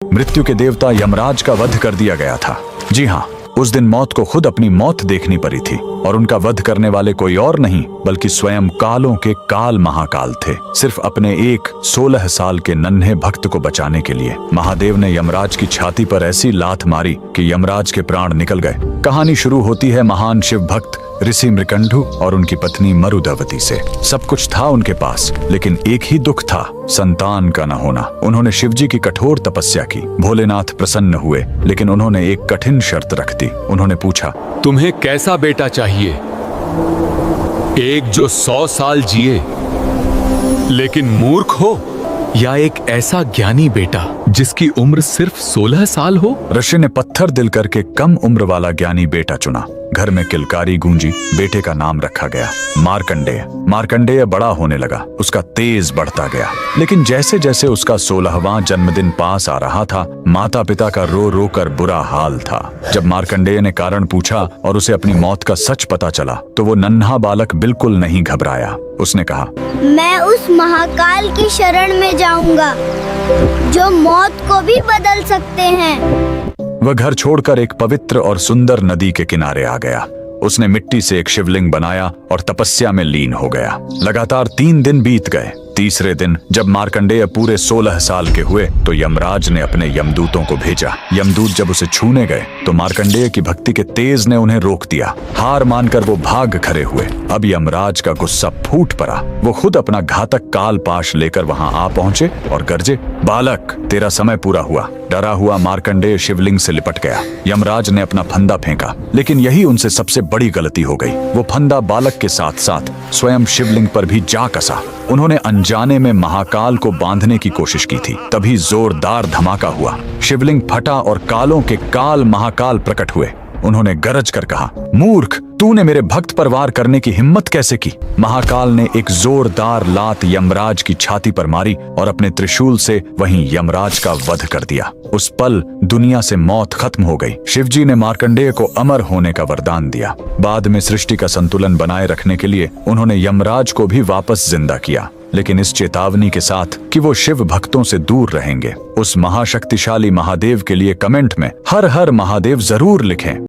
मृत्यु के देवता यमराज का वध कर दिया गया था। जी हाँ, उस दिन मौत को खुद अपनी मौत देखनी पड़ी थी और उनका वध करने वाले कोई और नहीं बल्कि स्वयं कालों के काल महाकाल थे। सिर्फ अपने एक 16 साल के नन्हे भक्त को बचाने के लिए महादेव ने यमराज की छाती पर ऐसी लात मारी कि यमराज के प्राण निकल गए। कहानी शुरू होती है महान शिव भक्त ऋषि मृकंडू और उनकी पत्नी मरुदवती से। सब कुछ था उनके पास, लेकिन एक ही दुख था, संतान का न होना। उन्होंने शिवजी की कठोर तपस्या की। भोलेनाथ प्रसन्न हुए, लेकिन उन्होंने एक कठिन शर्त रख दी। उन्होंने पूछा, तुम्हें कैसा बेटा चाहिए? एक जो 100 साल जिए लेकिन मूर्ख हो, या एक ऐसा ज्ञानी बेटा जिसकी उम्र सिर्फ 16 साल हो? ऋषि ने पत्थर दिल करके कम उम्र वाला ज्ञानी बेटा चुना। घर में किलकारी गूंजी। बेटे का नाम रखा गया मार्कंडेय। मार्कंडेय बड़ा होने लगा, उसका तेज बढ़ता गया। लेकिन जैसे जैसे उसका 16वां जन्मदिन पास आ रहा था, माता पिता का रो रो कर बुरा हाल था। जब मार्कंडेय ने कारण पूछा और उसे अपनी मौत का सच पता चला, तो वो नन्हा बालक बिल्कुल नहीं घबराया। उसने कहा, मैं उस महाकाल की शरण में जाऊंगा जो मौत को भी बदल सकते हैं। वह घर छोड़कर एक पवित्र और सुंदर नदी के किनारे आ गया। उसने मिट्टी से एक शिवलिंग बनाया और तपस्या में लीन हो गया। लगातार 3 दिन बीत गए। तीसरे दिन जब मार्कंडेय पूरे 16 साल के हुए तो यमराज ने अपने यमदूतों को भेजा। यमदूत जब उसे छूने गए तो मार्कंडेय की भक्ति के तेज ने उन्हें रोक दिया। हार मानकर वो भाग खड़े हुए। अब यमराज का गुस्सा फूट पड़ा। वो खुद अपना घातक काल पाश लेकर वहां आ पहुंचे और गरजे, बालक, तेरा समय पूरा हुआ। डरा हुआ मार्कंडेय शिवलिंग से लिपट गया। यमराज ने अपना फंदा फेंका, लेकिन यही उनसे सबसे बड़ी गलती हो गई। वो फंदा बालक के साथ साथ स्वयं शिवलिंग पर भी जा कसा। उन्होंने अनजाने में महाकाल को बांधने की कोशिश की थी। तभी जोरदार धमाका हुआ। शिवलिंग फटा और कालों के काल महाकाल प्रकट हुए। उन्होंने गरज कर कहा, मूर्ख, तूने मेरे भक्त पर वार करने की हिम्मत कैसे की? महाकाल ने एक जोरदार लात यमराज की छाती पर मारी और अपने त्रिशूल से वहीं यमराज का वध कर दिया। उस पल दुनिया से मौत खत्म हो गई। शिवजी ने मार्कंडेय को अमर होने का वरदान दिया। बाद में सृष्टि का संतुलन बनाए रखने के लिए उन्होंने यमराज को भी वापस जिंदा किया, लेकिन इस चेतावनी के साथ कि वो शिव भक्तों से दूर रहेंगे। उस महाशक्तिशाली महादेव के लिए कमेंट में हर हर महादेव जरूर लिखें।